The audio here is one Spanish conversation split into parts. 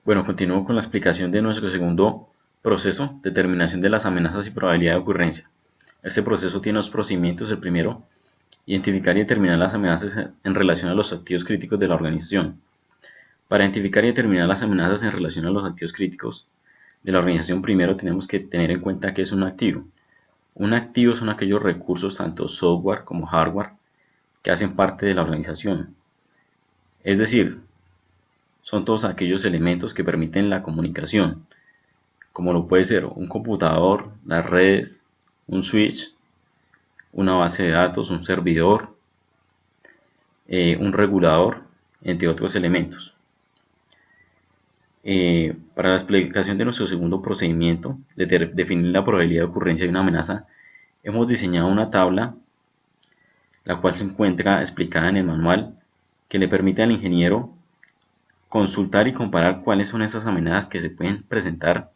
Bueno, continúo con la explicación de nuestro segundo proceso, determinación de las amenazas y probabilidad de ocurrencia. Este proceso tiene dos procedimientos. El primero, identificar y determinar las amenazas en relación a los activos críticos de la organización. Para identificar y determinar las amenazas en relación a los activos críticos de la organización, primero tenemos que tener en cuenta qué es un activo. Un activo son aquellos recursos, tanto software como hardware, que hacen parte de la organización. Es decir, son todos aquellos elementos que permiten la comunicación, como lo puede ser un computador, las redes, un switch, una base de datos, un servidor, un regulador, entre otros elementos. Para la explicación de nuestro segundo procedimiento, de definir la probabilidad de ocurrencia de una amenaza, hemos diseñado una tabla, la cual se encuentra explicada en el manual, que le permite al ingeniero consultar y comparar cuáles son esas amenazas que se pueden presentar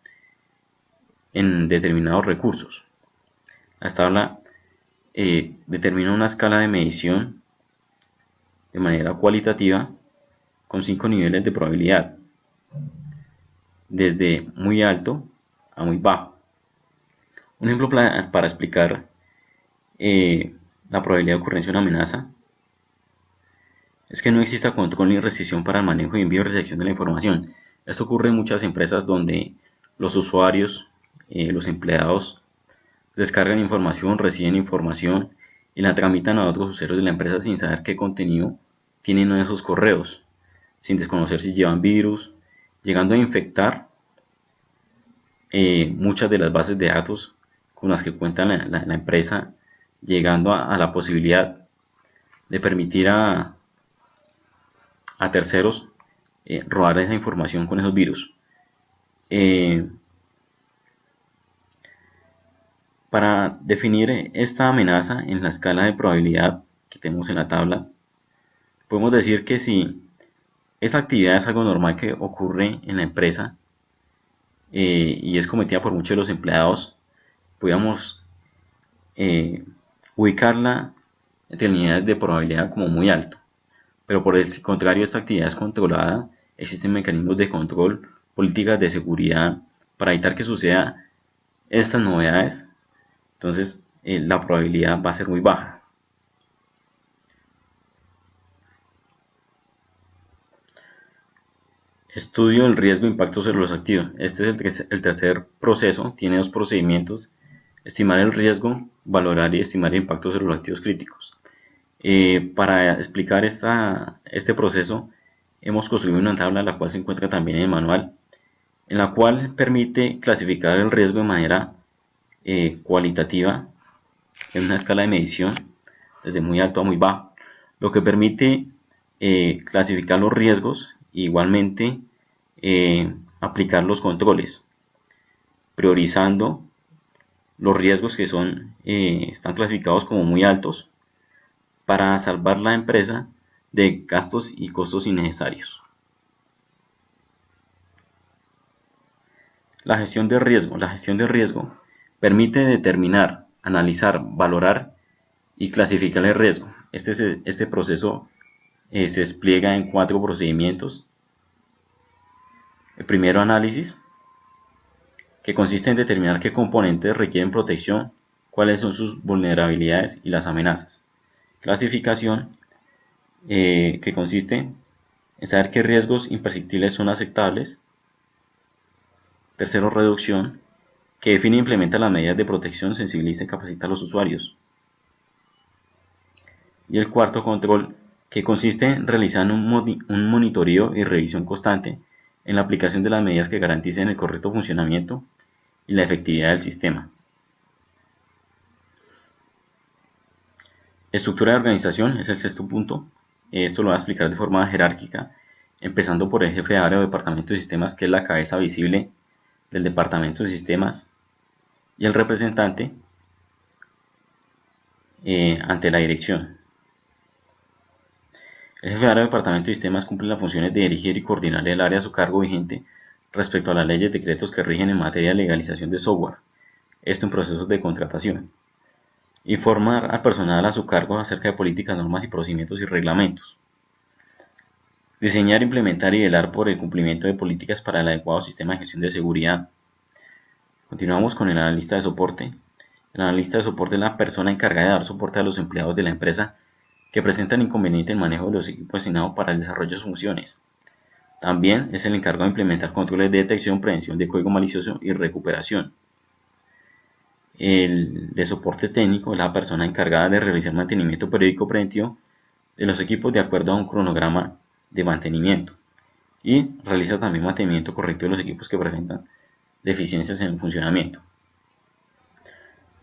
en determinados recursos. La tabla determina una escala de medición de manera cualitativa con 5 niveles de probabilidad, desde muy alto a muy bajo. Un ejemplo para explicar la probabilidad de ocurrencia de una amenaza es que no exista control ni restricción para el manejo y envío y recepción de la información. Esto ocurre en muchas empresas donde los usuarios, los empleados, descargan información, reciben información y la tramitan a otros usuarios de la empresa sin saber qué contenido tienen en esos correos, sin desconocer si llevan virus, llegando a infectar muchas de las bases de datos con las que cuenta la empresa, llegando a la posibilidad de permitir a terceros robar esa información con esos virus. Para definir esta amenaza en la escala de probabilidad que tenemos en la tabla, podemos decir que si esa actividad es algo normal que ocurre en la empresa y es cometida por muchos de los empleados, podríamos ubicarla entre unidades de probabilidad como muy alto. Pero por el contrario, esta actividad es controlada, existen mecanismos de control, políticas de seguridad para evitar que suceda estas novedades. Entonces la probabilidad va a ser muy baja. Estudio del riesgo e impacto sobre los activos. Este es el tercer proceso, tiene dos procedimientos: estimar el riesgo, valorar y estimar el impacto sobre los activos críticos. Para explicar este proceso, hemos construido una tabla, la cual se encuentra también en el manual, en la cual permite clasificar el riesgo de manera cualitativa en una escala de medición desde muy alto a muy bajo, lo que permite clasificar los riesgos e igualmente aplicar los controles, priorizando los riesgos que están clasificados como muy altos para salvar la empresa de gastos y costos innecesarios. La gestión de riesgo. La gestión de riesgo permite determinar, analizar, valorar y clasificar el riesgo. Este proceso se despliega en 4 procedimientos. El primero, análisis, que consiste en determinar qué componentes requieren protección, cuáles son sus vulnerabilidades y las amenazas. Clasificación, que consiste en saber qué riesgos imprescindibles son aceptables. Tercero, reducción, que define e implementa las medidas de protección, sensibiliza y capacita a los usuarios. Y el cuarto, control, que consiste en realizar un monitoreo y revisión constante en la aplicación de las medidas que garanticen el correcto funcionamiento y la efectividad del sistema. Estructura de organización es el sexto punto. Esto lo voy a explicar de forma jerárquica, empezando por el jefe de área o departamento de sistemas, que es la cabeza visible del departamento de sistemas, y el representante ante la dirección. El jefe de área o departamento de sistemas cumple las funciones de dirigir y coordinar el área a su cargo vigente respecto a las leyes y decretos que rigen en materia de legalización de software, esto en procesos de contratación. Informar al personal a su cargo acerca de políticas, normas y procedimientos y reglamentos. Diseñar, implementar y velar por el cumplimiento de políticas para el adecuado sistema de gestión de seguridad. Continuamos con el analista de soporte. El analista de soporte es la persona encargada de dar soporte a los empleados de la empresa que presentan inconveniente en el manejo de los equipos asignados para el desarrollo de sus funciones. También es el encargado de implementar controles de detección, prevención de código malicioso y recuperación. El de soporte técnico es la persona encargada de realizar mantenimiento periódico preventivo de los equipos de acuerdo a un cronograma de mantenimiento y realiza también mantenimiento correcto de los equipos que presentan deficiencias en el funcionamiento.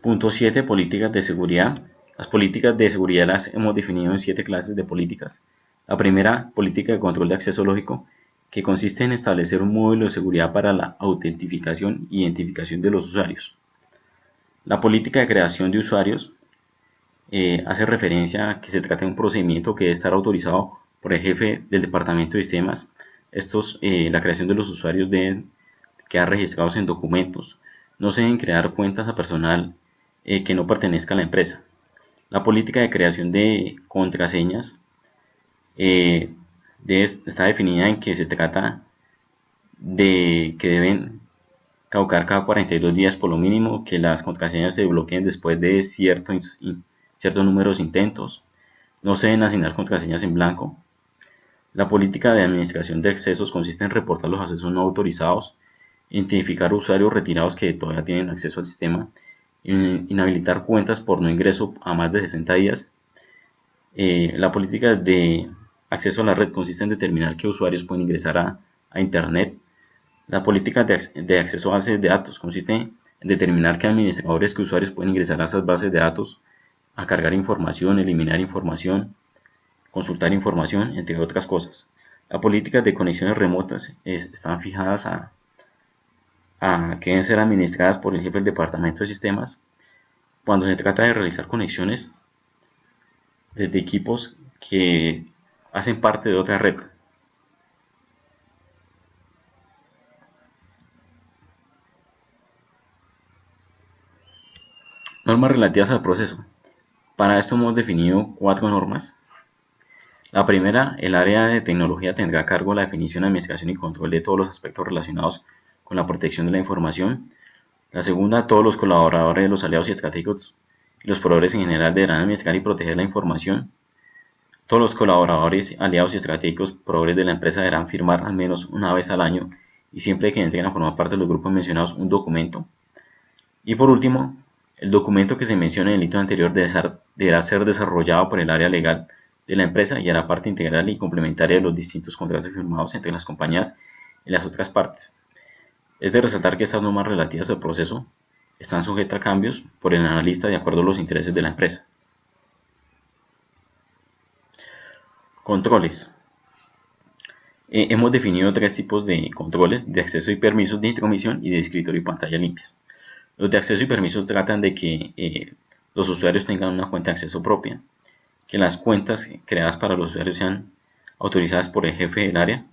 Punto 7. Políticas de seguridad. Las políticas de seguridad las hemos definido en 7 clases de políticas. La primera, política de control de acceso lógico, que consiste en establecer un módulo de seguridad para la autentificación e identificación de los usuarios. La política de creación de usuarios hace referencia a que se trata de un procedimiento que debe estar autorizado por el jefe del departamento de sistemas. La creación de los usuarios debe quedar registrados en documentos. No se deben crear cuentas a personal que no pertenezca a la empresa. La política de creación de contraseñas está definida en que se trata de que deben caducar cada 42 días por lo mínimo, que las contraseñas se bloqueen después de ciertos números de intentos, no se deben asignar contraseñas en blanco. La política de administración de accesos consiste en reportar los accesos no autorizados, identificar usuarios retirados que todavía tienen acceso al sistema, inhabilitar cuentas por no ingreso a más de 60 días. La política de acceso a la red consiste en determinar qué usuarios pueden ingresar a Internet. La política de acceso a bases de datos consiste en determinar qué administradores, qué usuarios pueden ingresar a esas bases de datos, a cargar información, eliminar información, consultar información, entre otras cosas. Las políticas de conexiones remotas están fijadas a que deben ser administradas por el jefe del departamento de sistemas cuando se trata de realizar conexiones desde equipos que hacen parte de otra red. Normas relativas al proceso. Para esto hemos definido 4 normas. La primera, el área de tecnología tendrá a cargo la definición, administración y control de todos los aspectos relacionados con la protección de la información. La segunda, todos los colaboradores de los aliados y estratégicos y los proveedores en general deberán administrar y proteger la información. Todos los colaboradores, aliados y estratégicos proveedores de la empresa deberán firmar al menos una vez al año y siempre que entren a formar parte de los grupos mencionados un documento. Y por último, el documento que se menciona en el hito anterior deberá ser desarrollado por el área legal de la empresa y hará parte integral y complementaria de los distintos contratos firmados entre las compañías y las otras partes. Es de resaltar que estas normas relativas al proceso están sujetas a cambios por el analista de acuerdo a los intereses de la empresa. Controles. Hemos definido 3 tipos de controles: de acceso y permisos, de intromisión y de escritorio y pantalla limpias. Los de acceso y permisos tratan de que los usuarios tengan una cuenta de acceso propia, que las cuentas creadas para los usuarios sean autorizadas por el jefe del área,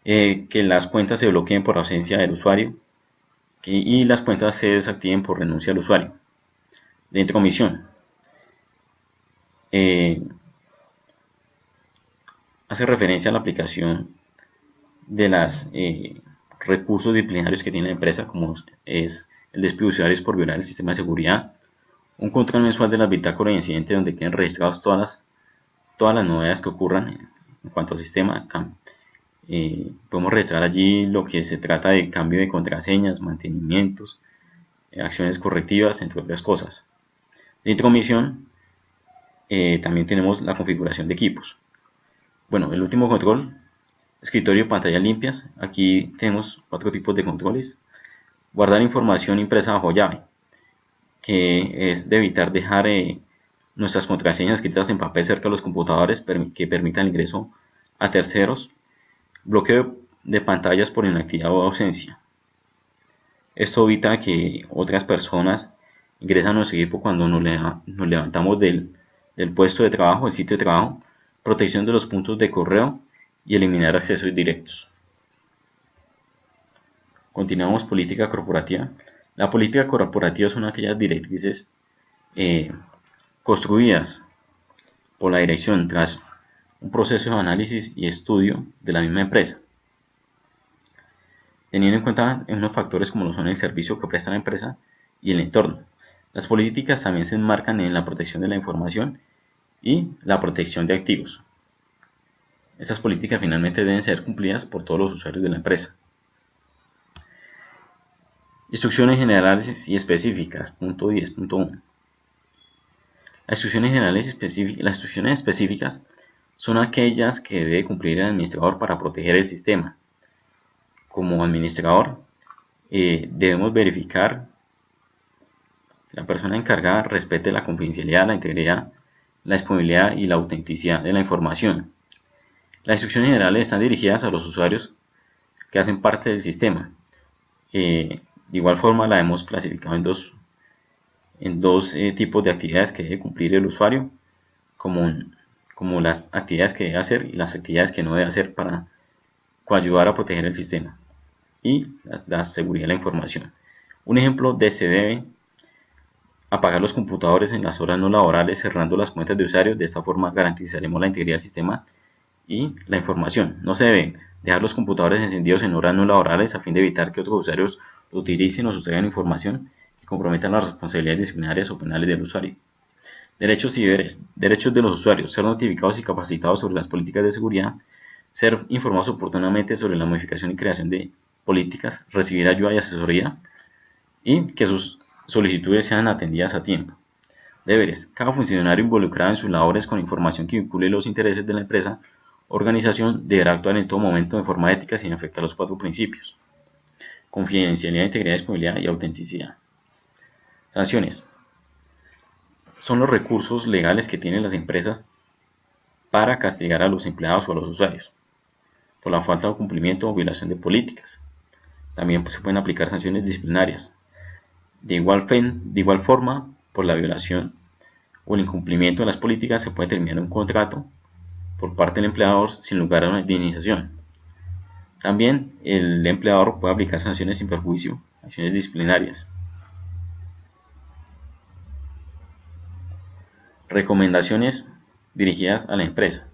que las cuentas se bloqueen por ausencia del usuario y las cuentas se desactiven por renuncia al usuario. De intromisión. Hace referencia a la aplicación de los recursos disciplinarios que tiene la empresa, como es el despido de usuarios por violar el sistema de seguridad, un control mensual de las bitácoras de incidentes donde queden registrados todas las novedades que ocurran en cuanto al sistema. Podemos registrar allí lo que se trata de cambio de contraseñas, mantenimientos, acciones correctivas, entre otras cosas. De intromisión, también tenemos la configuración de equipos. Bueno, el último control, escritorio y pantalla limpias. Aquí tenemos 4 tipos de controles. Guardar información impresa bajo llave, que es de evitar dejar nuestras contraseñas escritas en papel cerca de los computadores que permitan el ingreso a terceros. Bloqueo de pantallas por inactividad o ausencia. Esto evita que otras personas ingresen a nuestro equipo cuando nos levantamos del puesto de trabajo, el sitio de trabajo. Protección de los puntos de correo y eliminar accesos directos. Continuamos política corporativa. La política corporativa son aquellas directrices construidas por la dirección tras un proceso de análisis y estudio de la misma empresa, teniendo en cuenta unos factores como lo son el servicio que presta la empresa y el entorno. Las políticas también se enmarcan en la protección de la información y la protección de activos. Estas políticas finalmente deben ser cumplidas por todos los usuarios de la empresa. Instrucciones generales y específicas, punto 10.1. Las instrucciones específicas son aquellas que debe cumplir el administrador para proteger el sistema. Como administrador, debemos verificar que la persona encargada respete la confidencialidad, la integridad, la disponibilidad y la autenticidad de la información. Las instrucciones generales están dirigidas a los usuarios que hacen parte del sistema. De igual forma, la hemos clasificado en dos tipos de actividades que debe cumplir el usuario, como las actividades que debe hacer y las actividades que no debe hacer para ayudar a proteger el sistema y la seguridad de la información. Un ejemplo de se debe apagar los computadores en las horas no laborales cerrando las cuentas de usuarios. De esta forma garantizaremos la integridad del sistema y la información. No se debe dejar los computadores encendidos en horas no laborales a fin de evitar que otros usuarios lo utilicen o sustraigan información que comprometan las responsabilidades disciplinarias o penales del usuario. Derechos y deberes. Derechos de los usuarios: ser notificados y capacitados sobre las políticas de seguridad, ser informados oportunamente sobre la modificación y creación de políticas, recibir ayuda y asesoría y que sus solicitudes sean atendidas a tiempo. Deberes: cada funcionario involucrado en sus labores con información que vincule los intereses de la empresa o organización deberá actuar en todo momento de forma ética sin afectar los 4 principios: confidencialidad, integridad, disponibilidad y autenticidad. Sanciones: son los recursos legales que tienen las empresas para castigar a los empleados o a los usuarios por la falta de cumplimiento o violación de políticas. También se pueden aplicar sanciones disciplinarias. De igual forma, por la violación o el incumplimiento de las políticas se puede terminar un contrato por parte del empleador sin lugar a una indemnización. También el empleador puede aplicar sanciones sin perjuicio, acciones disciplinarias. Recomendaciones dirigidas a la empresa.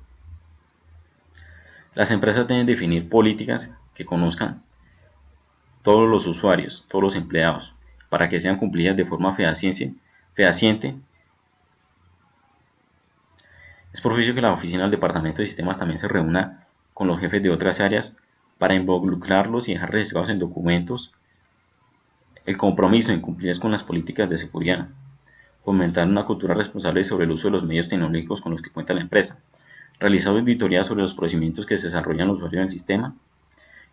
Las empresas deben definir políticas que conozcan todos los usuarios, todos los empleados, para que sean cumplidas de forma fehaciente. Es propicio que la oficina del departamento de sistemas también se reúna con los jefes de otras áreas para involucrarlos y dejar registrados en documentos el compromiso en cumplir con las políticas de seguridad, fomentar una cultura responsable sobre el uso de los medios tecnológicos con los que cuenta la empresa, realizar auditorías sobre los procedimientos que se desarrollan los usuarios del sistema,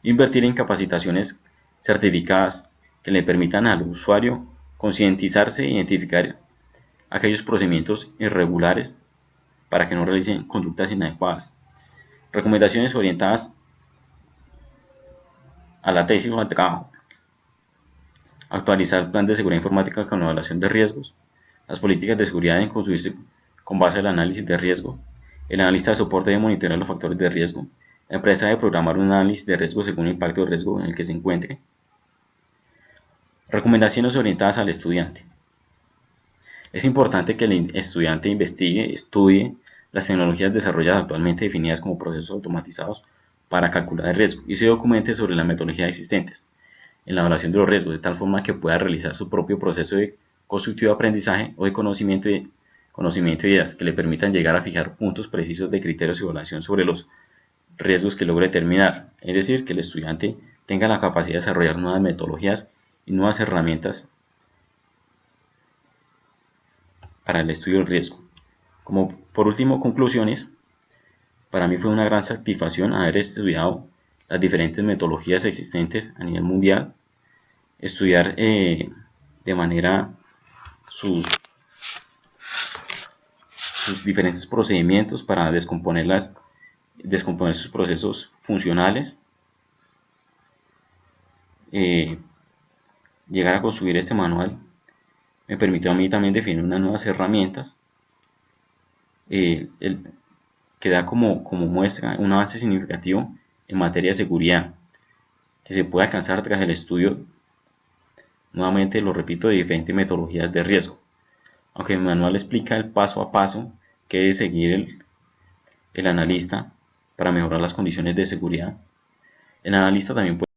invertir en capacitaciones certificadas que le permitan al usuario concientizarse e identificar aquellos procedimientos irregulares para que no realicen conductas inadecuadas. Recomendaciones orientadas a la tesis o al trabajo. Actualizar el plan de seguridad informática con evaluación de riesgos. Las políticas de seguridad deben construirse con base al análisis de riesgo. El analista de soporte debe monitorear los factores de riesgo. La empresa debe programar un análisis de riesgo según el impacto de riesgo en el que se encuentre. Recomendaciones orientadas al estudiante. Es importante que el estudiante investigue, estudie las tecnologías desarrolladas actualmente definidas como procesos automatizados para calcular el riesgo y se documente sobre las metodologías existentes en la evaluación de los riesgos, de tal forma que pueda realizar su propio proceso de constructivo de aprendizaje o de conocimiento de ideas que le permitan llegar a fijar puntos precisos de criterios de evaluación sobre los riesgos que logre determinar. Es decir, que el estudiante tenga la capacidad de desarrollar nuevas metodologías y nuevas herramientas para el estudio del riesgo. Como por último, conclusiones: para mí fue una gran satisfacción haber estudiado las diferentes metodologías existentes a nivel mundial, estudiar de manera sus diferentes procedimientos para descomponer sus procesos funcionales, llegar a construir este manual me permitió a mí también definir unas nuevas herramientas que da como muestra un avance significativo en materia de seguridad que se puede alcanzar tras el estudio, nuevamente lo repito, de diferentes metodologías de riesgo. Aunque el manual explica el paso a paso que debe seguir el analista para mejorar las condiciones de seguridad. El analista también puede